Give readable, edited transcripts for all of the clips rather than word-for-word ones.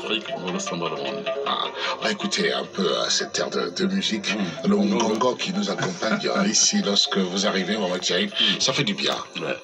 l'Afrique, on le samba le monde. On va écouter un peu cette air de musique, le Ngongo qui nous accompagne ici lorsque vous arrivez, Mohamed Cherif. Ça fait du bien. Ouais.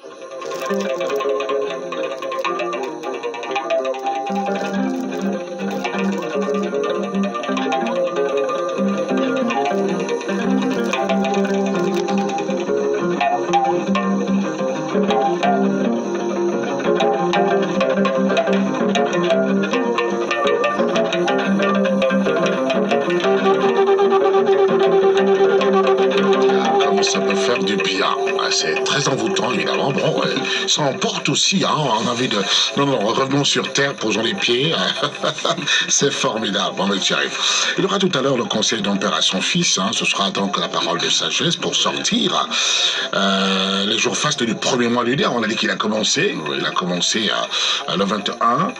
Ça peut faire du bien. C'est très envoûtant, évidemment. Bon, ça emporte aussi, hein, on a envie de... Non, revenons sur terre, posons les pieds. C'est formidable, Mohamed Cherif. Il y aura tout à l'heure le conseil d'un père à son fils. Hein, ce sera donc la parole de sagesse pour sortir. Les jours fastes du premier mois lunaire, on a dit qu'il a commencé. Il a commencé le 21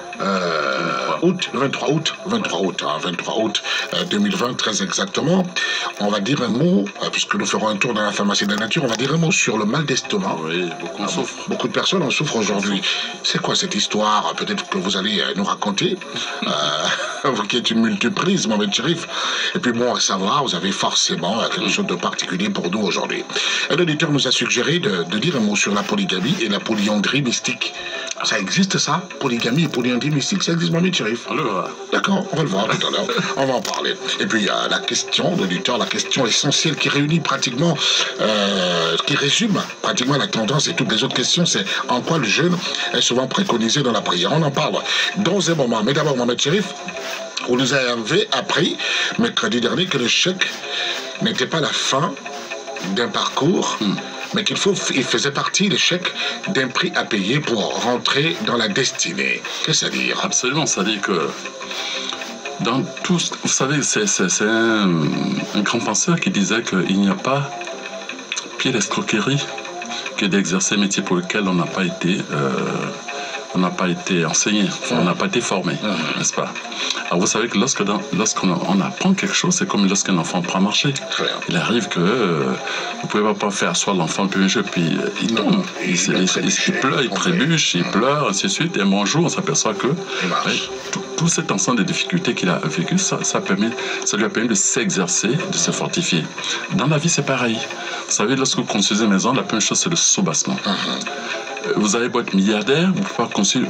août, le 23 août 2020, très exactement. On va dire un mot, puisque nous ferons un tour dans la pharmacie de la nature, on va dire un mot sur le mal d'estomac. Oui, beaucoup en souffrent. Beaucoup de personnes en souffrent aujourd'hui. C'est quoi cette histoire? Peut-être que vous allez nous raconter, vous qui êtes une multiprise, Mohamed Cherif. Et puis bon, à savoir, vous avez forcément quelque chose de particulier pour nous aujourd'hui. Un auditeur nous a suggéré de dire un mot sur la polygamie et la polyandrie mystique. Ça existe ça? Polygamie et polyandrie mystique, ça existe, Mohamed Cherif? D'accord, on va le voir tout à l'heure. On va en parler. Et puis la question d'auditeur, la question essentielle qui réunit pratiquement, qui résume pratiquement la tendance et toutes les autres questions, c'est en quoi le jeûne est souvent préconisé dans la prière. On en parle dans un moment. Mais d'abord, Mohamed Cherif, vous nous avez appris mercredi dernier que le chèque n'était pas la fin d'un parcours, mais qu'il faisait partie, l'échec, d'un prix à payer pour rentrer dans la destinée. Qu'est-ce que ça veut dire? Absolument, ça veut dire que dans tout, vous savez, c'est un grand penseur qui disait qu'il n'y a pas pire escroquerie que d'exercer un métier pour lequel on n'a pas été enseigné, on n'a pas été formé, n'est-ce pas? Alors vous savez que lorsqu'on apprend quelque chose, c'est comme lorsqu'un enfant apprend à marcher. Il arrive que vous ne pouvez pas faire asseoir l'enfant le premier jeu, puis il tombe, il pleure, il trébuche, il pleure, ainsi de suite, et un bon jour, on s'aperçoit que tout cet ensemble de difficultés qu'il a vécu, ça lui a permis de s'exercer, de se fortifier. Dans la vie, c'est pareil. Vous savez, lorsque vous construisez une maison, la première chose, c'est le soubassement. Vous allez être milliardaire, vous ne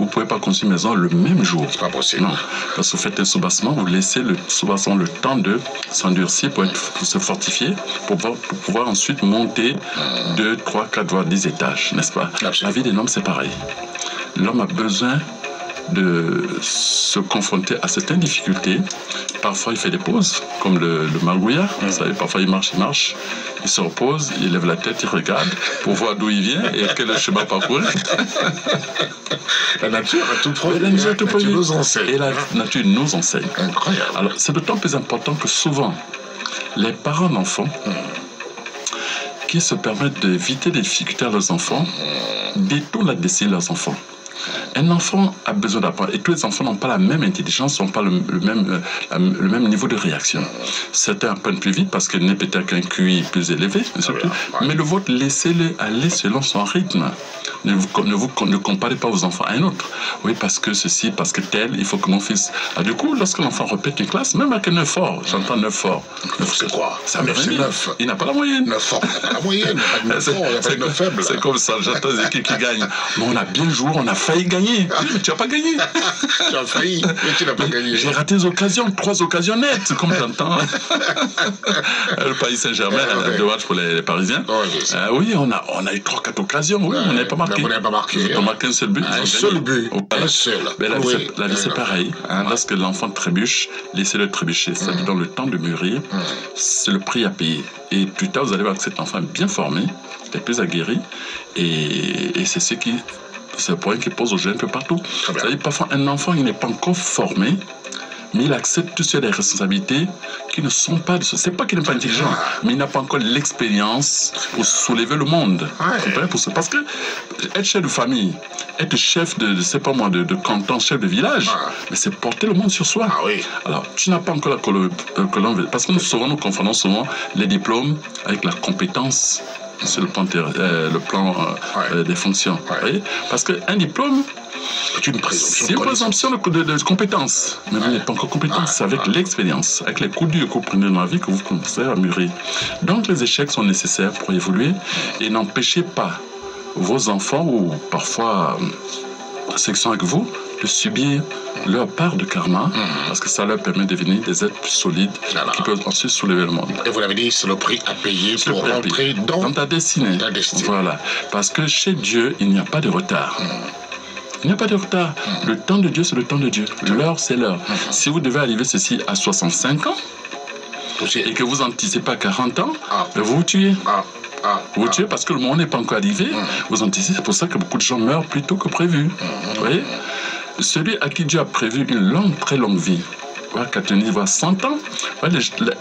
pouvez pas construire une maison le même jour. C'est pas possible. Non, parce que vous faites un soubassement, vous laissez le soubassement le temps de s'endurcir pour se fortifier, pour pouvoir ensuite monter 2, 3, 4, voire 10 étages, n'est-ce pas? Absolument. La vie d'un homme, c'est pareil. L'homme a besoin de se confronter à certaines difficultés. Parfois, il fait des pauses, comme le margouillard. Vous savez, parfois, il marche, il se repose, il lève la tête, il regarde pour voir d'où il vient et quel est le chemin parcouru. La nature a tout produit. La nature nous enseigne. Et la nature nous enseigne. Incroyable. Alors, c'est d'autant plus important que souvent, les parents d'enfants qui se permettent d'éviter des difficultés à leurs enfants détournent la destinée de leurs enfants. Un enfant a besoin d'apprendre, et tous les enfants n'ont pas la même intelligence, n'ont pas le même niveau de réaction. Certains apprennent plus vite parce qu'ils n'ont peut-être qu'un QI plus élevé, mais le vôtre, laissez-le aller selon son rythme. Ne comparez pas vos enfants à un autre. Oui, parce que ceci, parce que tel, il faut que mon fils... Ah, du coup, lorsque l'enfant répète une classe, même avec un 9 fort, j'entends 9 fort. 9 c'est quoi? Ça 9 c'est 9. Il n'a pas la moyenne. 9 fort, il n'a pas la moyenne. Il n'y a pas de 9 fort, il n'y a pas de 9 faible. C'est comme ça, j'entends des équipes qui gagnent. Mais on a bien joué, on a failli gagner. Oui, mais tu n'as pas gagné. Tu as failli, mais tu n'as pas gagné. J'ai raté des occasions, 3 occasions nettes, comme j'entends. Le Paris Saint-Germain, deux matchs pour les Parisiens. Oui, on a eu 3-4 occasions, oui, on n'avait pas marqué. On n'avait pas marqué. On a marqué un seul but. Un seul but. Un seul. Mais la vie, c'est pareil. Lorsque l'enfant trébuche, laissez-le trébucher. Ça lui donne le temps de mûrir. C'est le prix à payer. Et plus tard, vous allez voir que cet enfant est bien formé, est plus aguerri. Et c'est le point qui pose aux jeunes un peu partout. Vous savez, parfois, un enfant, il n'est pas encore formé, mais il accepte tout de suite des responsabilités qui ne sont pas de ce. C'est pas qu'il n'est pas intelligent, mais il n'a pas encore l'expérience pour soulever le monde. Parce que être chef de famille, être chef de canton, chef de village, mais c'est porter le monde sur soi. Alors, tu n'as pas encore la colonne, parce que nous confondons souvent les diplômes avec la compétence sur le plan, des fonctions. Vous voyez? Parce qu'un diplôme, c'est une présomption de compétence. Mais vous n'êtes pas encore compétent, c'est avec l'expérience, avec les coups durs que vous prenez dans la vie que vous commencez à mûrir. Donc les échecs sont nécessaires pour évoluer et n'empêchez pas vos enfants ou parfois ceux qui sont avec vous de subir leur part de karma, parce que ça leur permet de devenir des êtres plus solides qui peuvent ensuite soulever le monde. Et vous l'avez dit, c'est le prix à payer pour rentrer dans ta destinée. Voilà. Parce que chez Dieu, il n'y a pas de retard. Il n'y a pas de retard. Le temps de Dieu, c'est le temps de Dieu. L'heure, c'est l'heure. Si vous devez arriver ceci à 65 ans et que vous anticipez à 40 ans, vous vous tuez. Vous tuez parce que le moment n'est pas encore arrivé. Vous anticipez, c'est pour ça que beaucoup de gens meurent plus tôt que prévu. Vous voyez? Celui à qui Dieu a prévu une longue, très longue vie, quand on y voit 100 ans,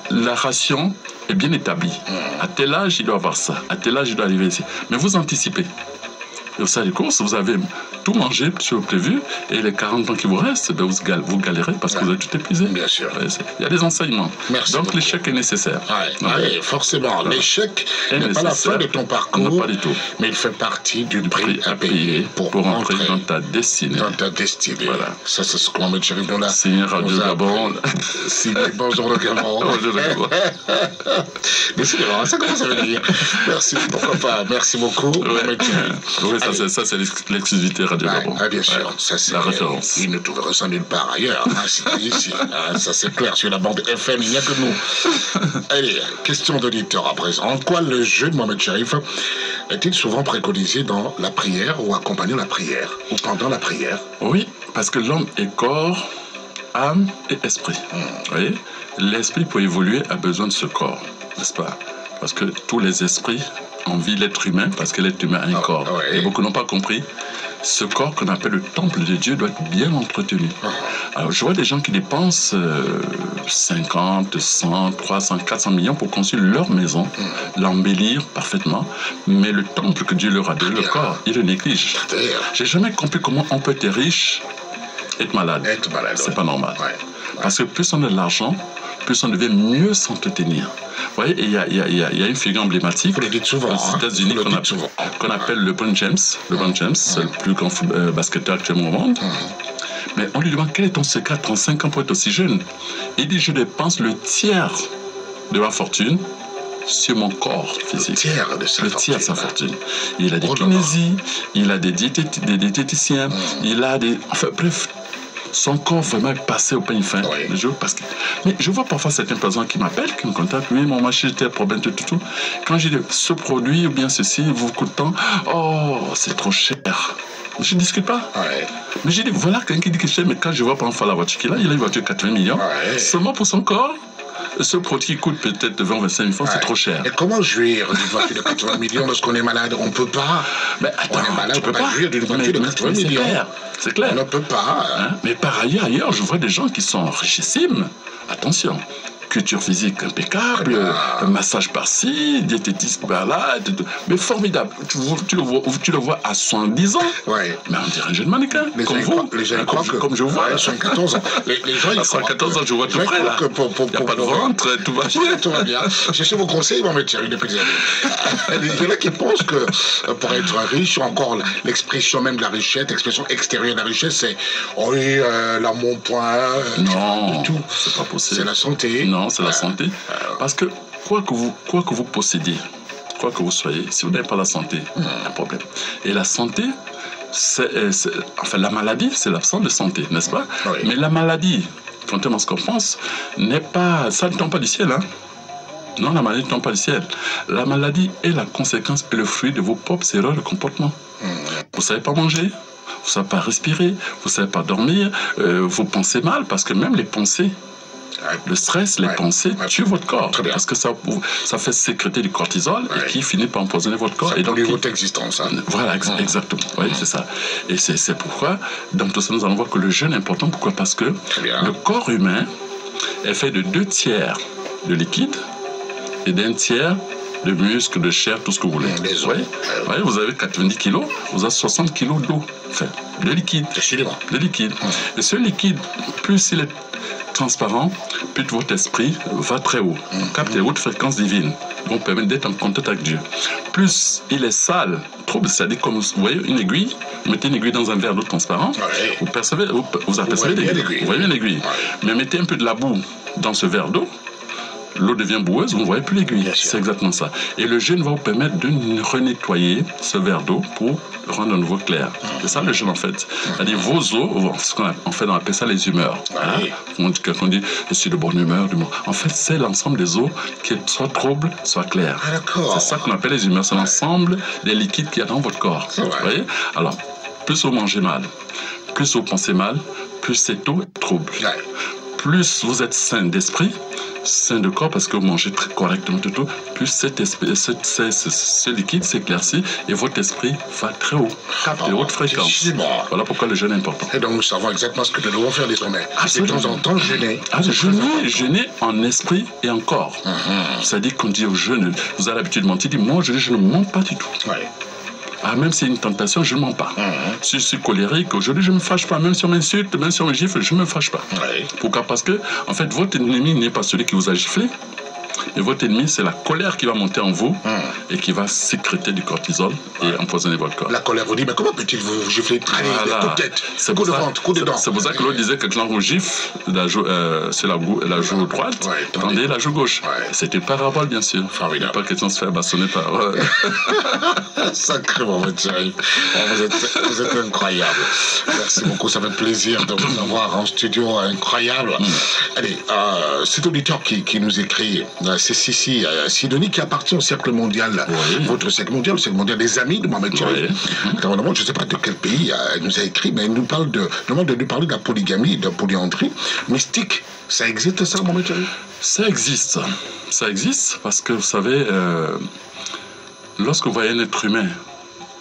la ration est bien établie. À tel âge, il doit avoir ça. À tel âge, il doit arriver ici. Mais vous anticipez. Et au sein des courses, vous avez tout mangé sur le prévu, et les 40 ans qui vous restent, ben vous galérez parce que vous avez tout épuisé. Bien sûr. Il y a des enseignements. Merci Donc beaucoup. L'échec est nécessaire. Oui, forcément. Voilà. L'échec n'est pas la fin de ton parcours, non, pas du tout. Mais il fait partie du prix à payer pour entrer dans ta destinée. Dans ta destinée. Voilà. Ça, c'est ce qu'on met chez nous là. Signé Radio Gabon. Bonjour le Gabon. Bonjour le Gabon. Décidément, ça commence à venir. Merci, pourquoi pas. Merci beaucoup. Oui, ça c'est l'exclusivité Radio Gabon. Bien sûr, ça c'est la référence. Il ne trouverait ça nulle part ailleurs. C'est ici. Ça c'est clair, sur la bande FM, il n'y a que nous. Allez, question d'auditeur à présent. En quoi le jeûne, Mohamed Cherif, est-il souvent préconisé dans la prière ou accompagné la prière ou pendant la prière? Oui, parce que l'homme est corps, âme et esprit. Vous voyez? L'esprit, pour évoluer, a besoin de ce corps, n'est-ce pas? Parce que tous les esprits envient l'être humain, parce que l'être humain a un corps. Et beaucoup n'ont pas compris. Ce corps qu'on appelle le temple de Dieu doit être bien entretenu. Alors, je vois des gens qui dépensent 50, 100, 300, 400 millions pour construire leur maison, l'embellir parfaitement, mais le temple que Dieu leur a donné, le corps, ils le négligent. J'ai jamais compris comment on peut être riche et être malade. C'est pas normal. Parce que plus on a de l'argent, plus on devait mieux s'entretenir. Vous voyez, il y a une figure emblématique aux États-Unis qu'on appelle LeBron James. LeBron James, c'est le plus grand basketteur actuellement au monde. Mais on lui demande quel est ton secret à 35 ans pour être aussi jeune. Il dit, je dépense le tiers de ma fortune sur mon corps physique. Le tiers de sa fortune. Il a des kinésies, il a des diététiciens, il a des... Enfin bref, son corps vraiment est passé au peigne fin. Mais je vois parfois certaines personnes qui m'appellent, qui me contactent, oui, mon machin, j'ai un problème, tout. Quand j'ai dit, ce produit ou bien ceci vous coûte tant, oh, c'est trop cher. Je ne discute pas. Mais j'ai dit, voilà quelqu'un qui dit que c'est cher, mais quand je vois par exemple la voiture qu'il a, il a une voiture de 80 millions, seulement pour son corps. Ce produit qui coûte peut-être 20 ou 25 000 francs, c'est trop cher. Et comment jouir d'une voiture de 80 millions lorsqu'on est malade? On ne peut pas. Mais attends, on est malade, on ne peut pas jouir d'une voiture de 80 millions. C'est clair. On ne peut pas. Mais par ailleurs, je vois des gens qui sont richissimes. Attention. Culture physique impeccable, massage par-ci, diététisme par-là, mais formidable. Tu le vois à 70 ans, mais on dirait un jeune mannequin, comme vous, comme je vous vois. 74 ans. Les gens, à 74 ans, je vois tout près, là. Il n'y a pas de ventre, tout va bien. Tout va bien. Cherchez vos conseils, mon métier, depuis des années. Il y en a qui pensent que pour être riche, encore l'expression même de la richesse, l'expression extérieure de la richesse, c'est oui, l'embonpoint, non, tout. C'est pas possible. C'est la santé. Non, c'est la santé. Parce que quoi que vous possédiez, quoi que vous soyez, si vous n'avez pas la santé, il y a un problème. Et la santé, enfin la maladie, c'est l'absence de santé, n'est-ce pas? Mais la maladie, contrairement à ce qu'on pense, ça ne tombe pas du ciel, hein? Non, la maladie ne tombe pas du ciel. La maladie est la conséquence et le fruit de vos propres erreurs de comportement. Vous ne savez pas manger, vous ne savez pas respirer, vous ne savez pas dormir, vous pensez mal, parce que même les pensées, le stress, les pensées tuent votre corps. Parce que ça fait sécréter du cortisol et qui finit par empoisonner votre corps. Et donc votre existence. Voilà, exactement. Oui, c'est ça. Et c'est pourquoi, dans tout ça, nous allons voir que le jeûne est important. Pourquoi? Parce que le corps humain est fait de 2 tiers de liquide et d'1 tiers de muscles, de chair, tout ce que vous voulez. Vous avez 90 kilos, vous avez 60 kilos d'eau. Enfin, de liquide. De liquide. Et ce liquide, plus il est transparent, plus votre esprit va très haut. Capte les hautes fréquences divines, vont permettre d'être en contact avec Dieu. Plus il est sale, trouble, c'est-à-dire comme vous voyez une aiguille, vous mettez une aiguille dans un verre d'eau transparent, vous apercevez l'aiguille. Vous voyez bien l'aiguille. Mais mettez un peu de la boue dans ce verre d'eau, l'eau devient boueuse, vous ne voyez plus l'aiguille. C'est exactement ça. Et le jeûne va vous permettre de renettoyer ce verre d'eau pour le rendre à nouveau clair. C'est ça le jeûne en fait. C'est-à-dire vos eaux, en fait on appelle ça les humeurs. Quelqu'un dit je suis de bonne humeur. En fait c'est l'ensemble des eaux qui soit troubles, soit claires. C'est ça qu'on appelle les humeurs. C'est l'ensemble des liquides qu'il y a dans votre corps. Vous voyez? Alors, plus vous mangez mal, plus vous pensez mal, plus cette eau est trouble. Plus vous êtes sain d'esprit, sain de corps parce que vous mangez très correctement tout, plus ce liquide s'éclaircit et votre esprit va très haut, capte les hautes fréquences. Voilà pourquoi le jeûne est important. Et donc nous savons exactement ce que nous devons faire désormais. De temps en temps, jeûner. Jeûner en esprit et en corps. C'est-à-dire qu'on dit au jeûne, vous avez l'habitude de mentir, moi je ne mens pas du tout. Ah, même si c'est une tentation, je ne mens pas. Si je suis colérique, aujourd'hui, je ne me fâche pas. Même si on m'insulte, même si on me gifle, je ne me fâche pas. Pourquoi? Parce que, en fait, votre ennemi n'est pas celui qui vous a giflé. Et votre ennemi, c'est la colère qui va monter en vous et qui va sécréter du cortisol et empoisonner votre corps. La colère vous dit, mais comment peut-il vous gifler? Allez, coup de tête, coup de ventre, coup de dent. C'est pour ça que l'autre disait que quand on gifle, c'est la joue droite, tendez la joue gauche. C'est une parabole, bien sûr. Formidable. Pas question de se faire bâtonner par... Sacrément, votre chéri. Vous êtes incroyable. Merci beaucoup, ça fait plaisir de vous avoir en studio incroyable. Allez, cet auditeur qui nous écrit, c'est Sidonie qui appartient au cercle mondial. Votre cercle mondial, le cercle mondial des amis de Mohamed Cherif. Je ne sais pas de quel pays elle nous a écrit, mais elle nous parle de la polygamie, de la polyandrie. Mystique, ça existe ça, Mohamed Cherif? Ça existe. Ça existe parce que vous savez, lorsque vous voyez un être humain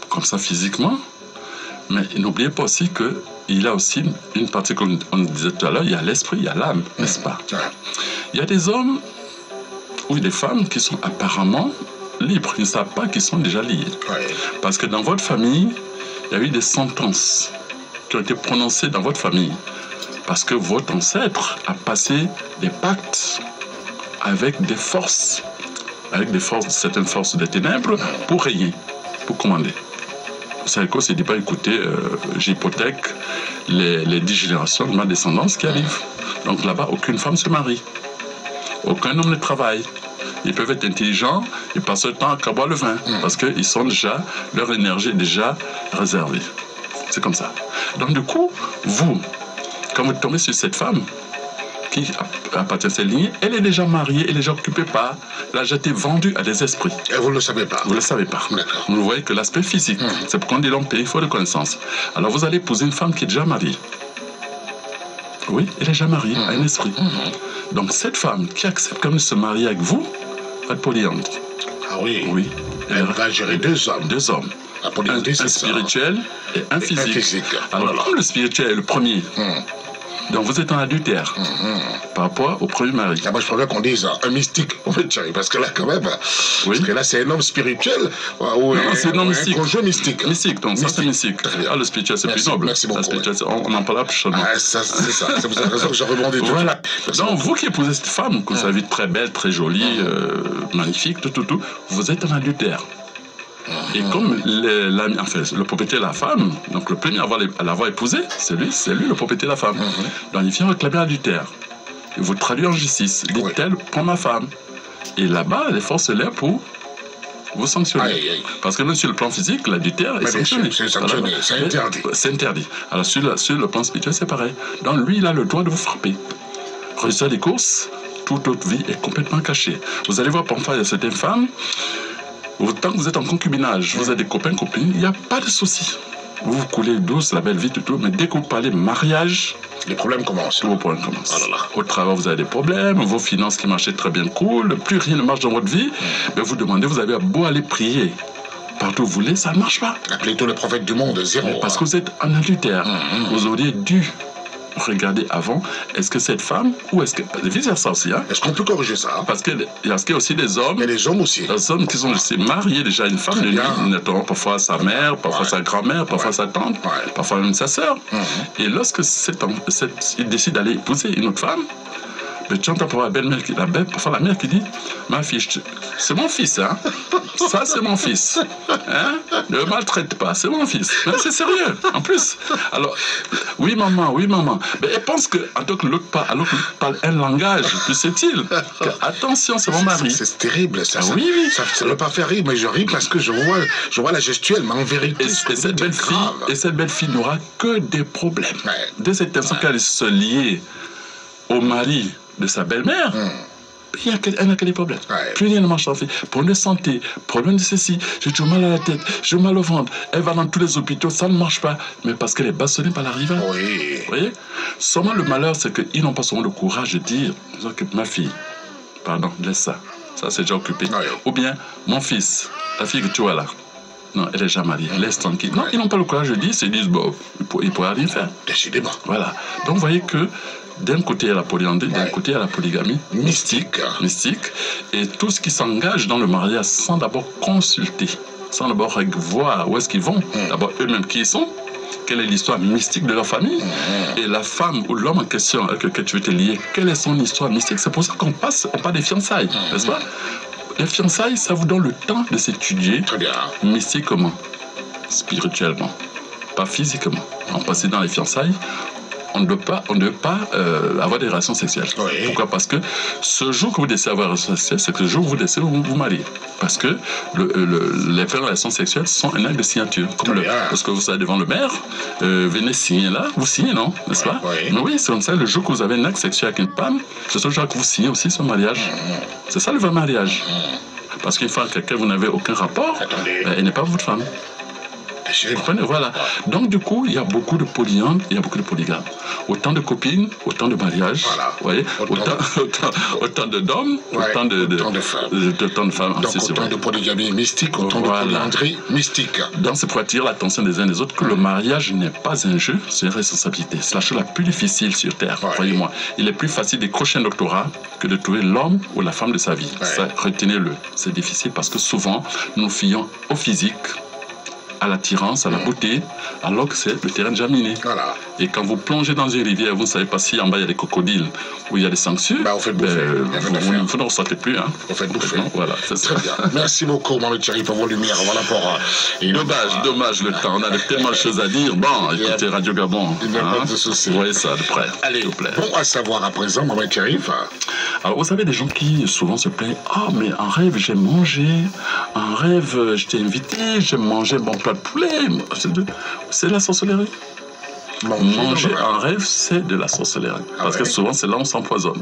comme ça physiquement, mais n'oubliez pas aussi qu'il a aussi une partie, comme on disait tout à l'heure, il y a l'esprit, il y a l'âme, n'est-ce pas? Il y a des hommes ou des femmes qui sont apparemment libres, ils ne savent pas qu'ils sont déjà liés. Parce que dans votre famille, il y a eu des sentences qui ont été prononcées dans votre famille. Parce que votre ancêtre a passé des pactes avec des forces, certaines forces des ténèbres, pour régner, pour commander. Vous savez quoi, c'est de ne pas écouter, j'hypothèque les 10 générations de ma descendance qui arrivent. Donc là-bas, aucune femme se marie. Aucun homme ne travaille. Ils peuvent être intelligents, ils passent le temps à boire le vin, parce que leur énergie est déjà réservée. C'est comme ça. Donc du coup, vous, quand vous tombez sur cette femme qui appartient à cette lignée, elle est déjà mariée, elle est déjà occupée par, elle a déjà été vendue à des esprits. Et vous ne le savez pas? Vous ne le savez pas. Vous ne voyez que l'aspect physique. C'est pourquoi on dit l'homme paye, il faut de connaissances. Alors vous allez épouser une femme qui est déjà mariée. Oui, elle est déjà mariée à un esprit. Donc cette femme qui accepte quand même de se marier avec vous, va être polyandre. Ah oui? Oui. Elle va gérer deux hommes. Deux hommes. Un spirituel et un physique. Alors comme le spirituel est le premier, donc vous êtes en adultère par rapport au premier mari. Moi je préfère qu'on dise un mystique, en fait, parce que là quand même, parce que là c'est un homme spirituel ou c'est un homme mystique. Un conjoint mystique. Mystique, donc ça c'est mystique. Ah, le spirituel c'est plus noble. Merci beaucoup. On en parlera plus chaudement. C'est ça, c'est pour cette raison que je rebondis tout. Voilà. Donc vous qui épousez cette femme, que vous avez très belle, très jolie, magnifique, tout, vous êtes en adultère. Et comme le propriétaire de la femme, donc le premier à l'avoir épousé, c'est lui le propriétaire de la femme. Donc il vient réclamer l'adultère. Il vous traduit en justice. Il dit tel pour ma femme. Et là-bas, les forces sont là pour vous sanctionner. Parce que même sur le plan physique, l'adultère est sanctionné. C'est sanctionné, c'est interdit. C'est interdit. Alors sur le plan spirituel, c'est pareil. Donc lui, il a le droit de vous frapper. Résultat des courses, toute votre vie est complètement cachée. Vous allez voir parfois, il y a certaines femmes, tant que vous êtes en concubinage, vous avez des copains, copines, il n'y a pas de souci. Vous vous coulez douce, la belle vie, tout, mais dès que vous parlez mariage, les problèmes commencent. Vos problèmes commencent. Au travail, vous avez des problèmes, vos finances qui marchaient très bien cool, plus rien ne marche dans votre vie, mais vous demandez, vous avez beau aller prier partout où vous voulez, ça ne marche pas. Appelez tous les prophètes du monde, zéro. Parce que vous êtes en adultère. Vous auriez dû regarder avant, est-ce que cette femme, ou est-ce que... Vice-versa aussi, hein. Est-ce qu'on peut corriger ça? Parce qu'il y a aussi des hommes... Et les hommes aussi. Les hommes qui sont mariés déjà à une femme, notamment parfois sa mère, parfois sa grand-mère, parfois sa tante, parfois même sa sœur. Et lorsque il décide d'aller épouser une autre femme, mais tu entends parfois parfois la mère qui dit, ma fille, c'est mon fils, hein. Ça, c'est mon fils. Hein? Ne le maltraite pas, c'est mon fils. C'est sérieux, en plus. Alors, oui, maman. Mais elle pense qu'en tant que l'autre parle un langage plus subtil. Attention, c'est mon mari. C'est terrible, ça. Oui. Ça ne veut pas faire rire, mais je ris parce que je vois la gestuelle, mais en vérité, cette belle fille n'aura que des problèmes. Dès cet instant qu'elle se lie au mari de sa belle-mère, elle n'a que des problèmes. Plus rien ne marche en fait. Problème de santé, problème de ceci, j'ai toujours mal à la tête, j'ai mal au ventre. Elle va dans tous les hôpitaux, ça ne marche pas. Mais parce qu'elle est bastonnée par la rivale. Oui. Vous voyez? Seulement le malheur, c'est qu'ils n'ont pas souvent le courage de dire, ma fille, pardon, laisse ça. Ça, c'est déjà occupé. Ou bien, mon fils, la fille que tu vois là. Non, elle est déjà mariée, laisse tranquille. Non, ils n'ont pas le courage de dire, ils disent, bon, ils ne pourraient rien faire. Décidément. Voilà. Donc, vous voyez que d'un côté, il y a la polyandrie, d'un côté, il y a la polygamie mystique. Et tout ce qui s'engage dans le mariage sans d'abord consulter, sans d'abord voir où est-ce qu'ils vont, d'abord eux-mêmes qui ils sont, quelle est l'histoire mystique de leur famille, et la femme ou l'homme en question avec lequel tu veux te lier, quelle est son histoire mystique. C'est pour ça qu'on parle des fiançailles, n'est-ce pas? Les fiançailles, ça vous donne le temps de s'étudier mystiquement, spirituellement, pas physiquement. En passant dans les fiançailles, on ne doit pas avoir des relations sexuelles. Pourquoi? Parce que ce jour que vous décidez d'avoir des relations sexuelles, c'est que le jour où vous décidez de vous marier. Parce que les relations sexuelles sont un acte de signature. Parce que vous savez devant le maire, venez signer là, vous signez, non? N'est-ce pas? Mais oui, c'est comme ça, le jour que vous avez un acte sexuel avec une femme, c'est ce jour que vous signez aussi son mariage. C'est ça le vrai mariage. Parce qu'une fois avec quelqu'un vous n'avez aucun rapport, elle n'est pas votre femme. Vous comprenez? Voilà. Donc, du coup, il y a beaucoup de polyandres, il y a beaucoup de polygames. Autant de copines, autant de mariages. Voilà. Vous voyez? Autant d'hommes, autant de femmes. Donc, autant de polygamie mystique, autant de polyandrie mystique. Donc, c'est pour attirer l'attention des uns des autres que le mariage n'est pas un jeu, c'est une responsabilité. C'est la chose la plus difficile sur Terre, croyez-moi. Il est plus facile d'écrocher un doctorat que de trouver l'homme ou la femme de sa vie. Ça, retenez-le. C'est difficile parce que souvent, nous fions au physique, à l'attirance, à la beauté, alors que c'est le terrain déjà miné. Et quand vous plongez dans une rivière, vous ne savez pas si en bas il y a des crocodiles ou il y a des sangsues, vous ne ressortez plus. Hein. Vous faites bouffer. Voilà, c'est ça. Très bien. Merci beaucoup, Mohamed Cherif, pour vos lumières. Voilà pour... Dommage le temps. On a tellement de choses à dire. Bon, écoutez, Radio Gabon. Il n'y a pas de souci. Vous voyez ça de près. Allez, bon à savoir à présent, Mohamed Cherif. Alors, vous savez, des gens qui souvent se plaignent. Ah, mais en rêve, j'ai mangé. En rêve, je t'ai invité. J'ai mangé mon plat de poulet. C'est de la sorcellerie. Manger en rêve, c'est de la sorcellerie. Parce que souvent, c'est là où on s'empoisonne.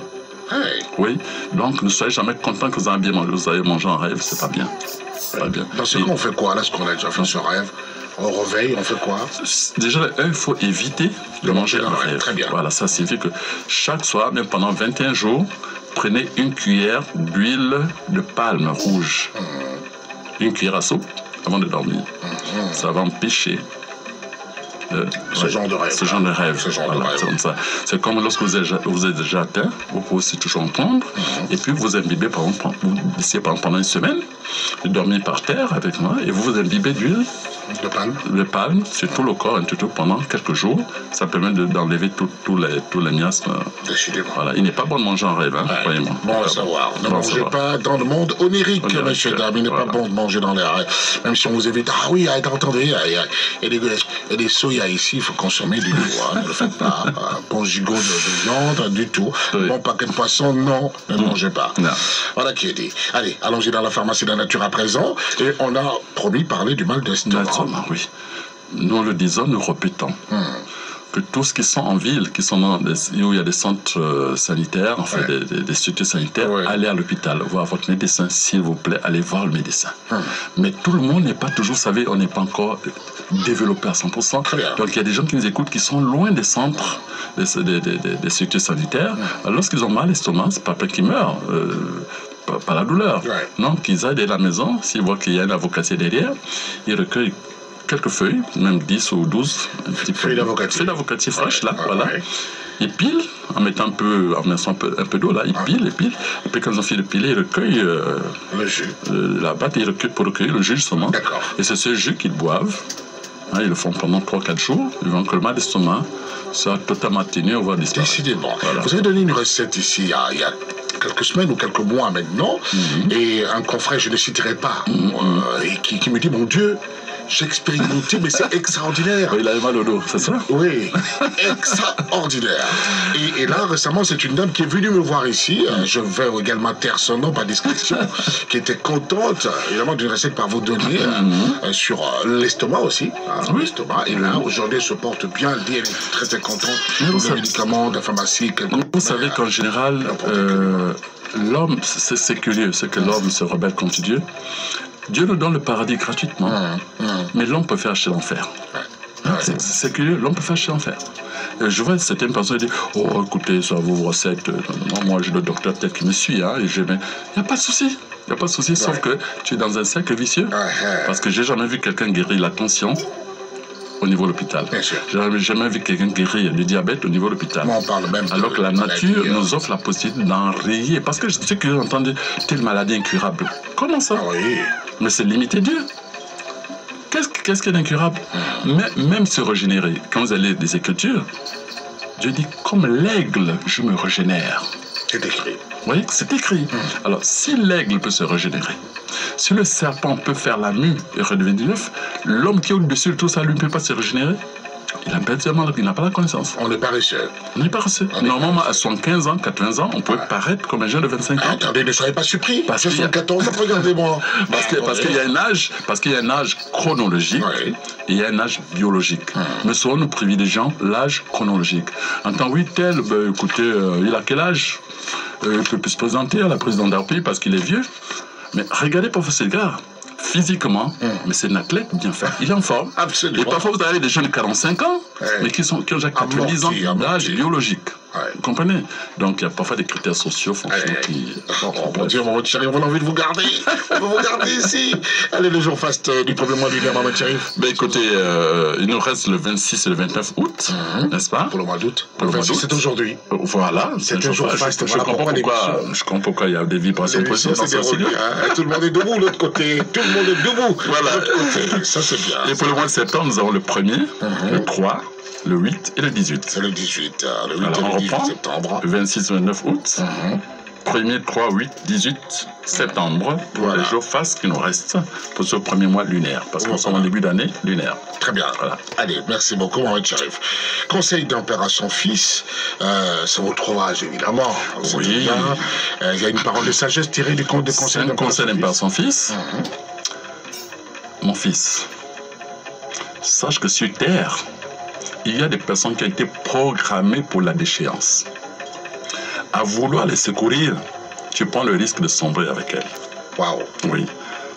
Oui, donc ne soyez jamais content que vous avez bien mangé. Vous avez mangé en rêve, c'est pas bien. Dans ce cas, on fait quoi? Là, ce qu'on a déjà fait ce rêve, on réveille, on fait quoi? Déjà, il faut éviter de manger en rêve. Très bien. Voilà, ça signifie que chaque soir, même pendant 21 jours, prenez une cuillère d'huile de palme rouge. Une cuillère à soupe avant de dormir. Ça va empêcher ce genre de rêve. C'est comme ça. C'est comme lorsque vous êtes déjà atteint, vous pouvez aussi toujours en prendre, et puis vous imbibez, par exemple, pendant une semaine, de dormir par terre avec moi, et vous imbibez d'huile de palme sur tout le corps, tout pendant quelques jours. Ça permet d'enlever tous les miasmes. Voilà. Il n'est pas bon de manger en rêve, hein, croyez-moi. Bon à savoir. Ne mangez pas dans le monde onirique, messieurs, dames. Il n'est pas bon de manger dans les rêves. Même si on vous évite, ah oui, attendez, il y a des soya ici, il faut consommer du tout. Ne le faites pas. Bon gigot de viande, du tout. Bon paquet de poisson, non, ne mangez pas. Voilà qui est dit. Allez, allons-y dans la pharmacie de la nature à présent. Et on a promis parler du mal d'estomac. Oui. Nous le disons, nous répétons que tous qui sont en ville, qui sont où il y a des centres sanitaires, enfin des structures sanitaires, allez à l'hôpital, voir votre médecin, s'il vous plaît, allez voir le médecin. Mais tout le monde n'est pas toujours, vous savez, on n'est pas encore développé à 100%. Donc il y a des gens qui nous écoutent qui sont loin des centres, des structures sanitaires. Lorsqu'ils ont mal à l'estomac, c'est pas qu'ils meurent. Par la douleur. Non, qu'ils aillent à la maison, s'ils voient qu'il y a un avocat derrière, ils recueillent quelques feuilles, même 10 ou 12 feuilles d'avocatier fraîches, là, voilà. Ils pilent en mettant un peu d'eau là, ils pilent, et puis quand ils ont fini de piler, ils recueillent le jus. La batte, ils recueillent pour recueillir le jus justement. D'accord. Et c'est ce jus qu'ils boivent. Hein, ils le font pendant 3-4 jours. Ils vont que le mal d'estomac soit totalement atténué, on va disparaître. Décidément. Voilà. Vous avez donné une recette ici il y a quelques semaines ou quelques mois maintenant, et un confrère, je ne le citerai pas, qui me dit, mon Dieu, j'ai expérimenté, mais c'est extraordinaire. Il avait mal au dos, c'est ça? Oui, extraordinaire. Et là, récemment, c'est une dame qui est venue me voir ici. Je vais également taire son nom par discrétion, qui était contente, évidemment, d'une recette par vous donner sur l'estomac aussi. L'estomac. Et là, aujourd'hui, elle se porte bien. Elle dit, elle est très, très contente. Des médicaments, de la pharmacie. Vous savez qu'en général, l'homme, c'est curieux, c'est que l'homme se rebelle contre Dieu. Dieu nous donne le paradis gratuitement, mais l'homme peut faire chez l'enfer. C'est curieux, l'homme peut faire chez l'enfer. Je vois certaines personnes dire, oh écoutez, ça vos recettes, moi j'ai le docteur peut-être qui me suit, hein, et il n'y a pas de souci. Il n'y a pas de souci, sauf que tu es dans un cercle vicieux. Parce que j'ai jamais vu quelqu'un guérir la tension au niveau de l'hôpital. J'ai jamais vu quelqu'un guérir du diabète au niveau de l'hôpital. Alors que la nature nous offre la possibilité d'enrayer. Parce que je sais que j'ai entendu telle maladie incurable. Comment ça? Mais c'est limiter Dieu. Qu'est-ce qui est incurable? Même se régénérer. Quand vous allez des Écritures, Dieu dit, comme l'aigle, je me régénère. C'est écrit. Vous voyez, c'est écrit. Alors, si l'aigle peut se régénérer, si le serpent peut faire la mue et redevenir neuf, l'homme qui est au-dessus de tout ça, lui, ne peut pas se régénérer. Il n'a pas la connaissance. On est paresseux. On est paresseux. Normalement, à 75 ans, 80 ans, on peut paraître comme un jeune de 25 ans. Attendez, ne soyez pas surpris. Parce 74 ans, regardez-moi. Parce qu'il y a un âge chronologique et il y a un âge biologique. Mais souvent, nous privilégions l'âge chronologique. En tant que tel, écoutez, il a quel âge? Il peut plus se présenter à la présidente d'Arpi parce qu'il est vieux. Mais regardez Professeur Edgar. Physiquement, mais c'est un athlète bien fait. Il est en forme. Absolument. Et parfois, vous avez des jeunes de 45 ans, mais qui ont déjà 90 ans d'âge biologique. Vous comprenez? Donc, il y a parfois des critères sociaux, fonctionnels qui... Mon Dieu, mon chéri, on a envie de vous garder. On va vous garder ici. Allez, le jour faste du problème lunaire, mon chéri. Écoutez, il nous reste le 26 et le 29 août, n'est-ce pas? Pour le mois d'août. Le 26, c'est aujourd'hui. Voilà. C'est un jour faste. Je comprends pourquoi il y a des vibrations possibles dans ce studio. Tout le monde est debout de l'autre côté. Tout le monde est debout. Voilà. Ça, c'est bien. Et pour le mois de septembre, nous avons le 1er, le 3, le 8 et le 18. C'est le 18. Le 8 Alors, et le 18 septembre. Le 26 et le 29 août. 1er, 3, 8, 18 septembre pour les jours fastes qui nous restent pour ce premier mois lunaire. Parce qu'on sommes en début d'année lunaire. Très bien. Voilà. Allez, merci beaucoup, Mohamed Cherif. Conseil d'un père à son fils, c'est votre ouvrage, évidemment. Oui. Il y a une parole de sagesse tirée du conte de conseil d'un père à son fils. Mon fils, sache que sur Terre, il y a des personnes qui ont été programmées pour la déchéance. À vouloir les secourir, tu prends le risque de sombrer avec elles. Waouh. Oui.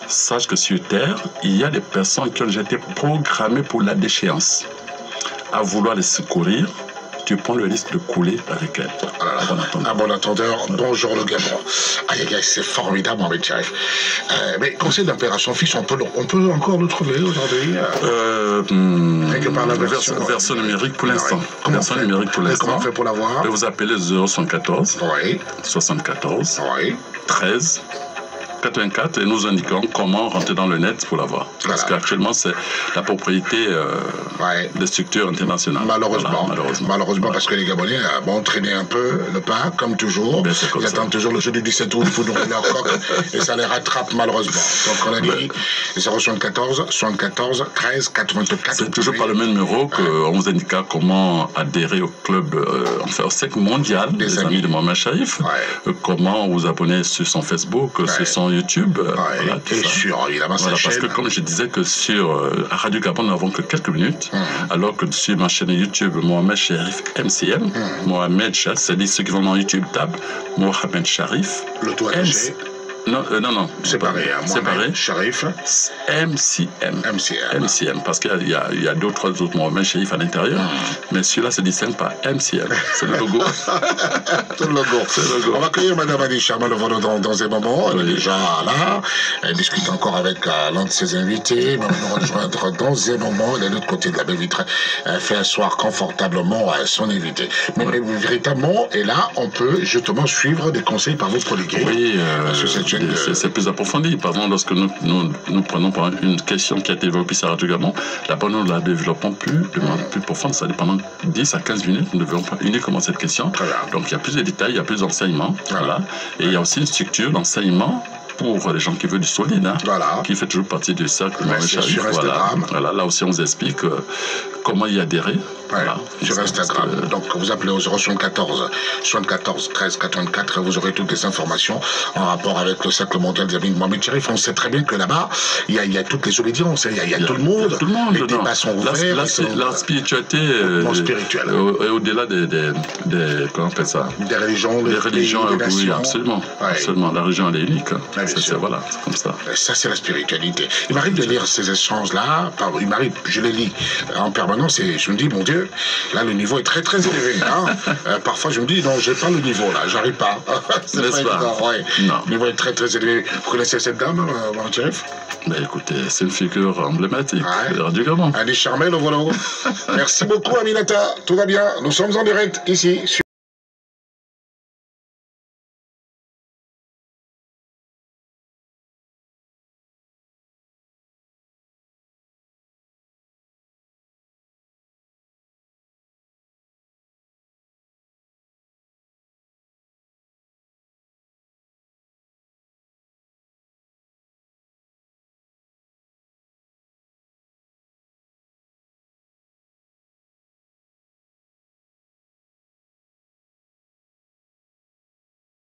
Sache que sur Terre, il y a des personnes qui ont été programmées pour la déchéance. À vouloir les secourir, tu prends le risque de couler avec elles. Un bon entendeur, bonjour le Gabon. Aïe, c'est formidable, Mohamed Cherif. Mais conseil d'un père à son fils, on peut encore le trouver aujourd'hui quelque part la version numérique pour l'instant. Comment on fait pour l'avoir? Vous appelez 074 74 13 84 et nous indiquons comment rentrer dans le net pour l'avoir. Parce qu'actuellement, c'est la propriété des structures internationales. Malheureusement, parce que les Gabonais vont traîner un peu le pas, comme toujours. Ils attendent toujours le jeudi 17 août pour nourrir leur coq et ça les rattrape malheureusement. Donc on a dit 074 74 13 84. C'est toujours par le même numéro qu'on vous indiquera comment adhérer au club, enfin au cercle mondial des amis de Mohamed Cherif. Comment vous abonner sur son Facebook, sur son YouTube. Et sur évidemment sa chaîne. Parce que comme je disais que sur Radio Gabon, nous n'avons que quelques minutes, alors que sur ma chaîne YouTube, Mohamed Cherif MCM, Mohamed Cherif, c'est-à-dire ceux qui vont dans YouTube, tab Mohamed Cherif. Le tout attaché. Non, non. Séparé, hein. Séparé. Sharif. MCM. MCM. MCM, parce qu'il y a d'autres Mohamed Cherif à l'intérieur, mais celui-là se distingue par MCM. C'est le logo. C'est le logo. On va accueillir Madame Annie Charma dans un moment. Elle est déjà là. Elle discute encore avec l'un de ses invités. Mais on va nous rejoindre dans un moment. Elle est de l'autre côté de la baie vitrée. Elle fait asseoir confortablement son invité. Mais véritablement, et là, on peut justement suivre des conseils par votre collègue. Oui, c'est plus approfondi. Par exemple, lorsque nous prenons par une question qui a été évoquée sur Radio Gabon, là-bas nous la développons plus profonde. Ça dit pendant 10 à 15 minutes, nous devons pas uniquement cette question. Donc il y a plus de détails, il y a plus d'enseignements. Voilà. Et il y a aussi une structure d'enseignement pour les gens qui veulent du solide, hein, qui fait toujours partie du cercle Mohamed Cherif. Voilà, là aussi on vous explique comment y adhérer. Voilà, sur Instagram. Donc vous appelez au 074 13 84 et vous aurez toutes les informations en rapport avec le cercle mondial des amis de Mohamed Cherif. On sait très bien que là-bas, il y a toutes les obédiences, il y a tout le monde. Les débats sont ouverts. La spiritualité spirituelle. Et au-delà des comment on appelle ça, des religions, des religions, des nations. Oui, absolument. Absolument. La religion, elle est unique. Voilà, c'est comme ça. Ça, c'est la spiritualité. Il m'arrive de lire ces échanges-là. Il m'arrive, je les lis en permanence et je me dis, mon Dieu, là, le niveau est très, très élevé. Hein. Parfois, je me dis, non, j'ai pas le niveau, là, j'arrive pas. C'est pas évident, Le niveau est très, très élevé. Vous connaissez cette dame, Mohamed Cherif? Ben écoutez, c'est une figure emblématique de Radio Gabon. Annie Charmel, voilà. Merci beaucoup, Aminata. Tout va bien. Nous sommes en direct ici sur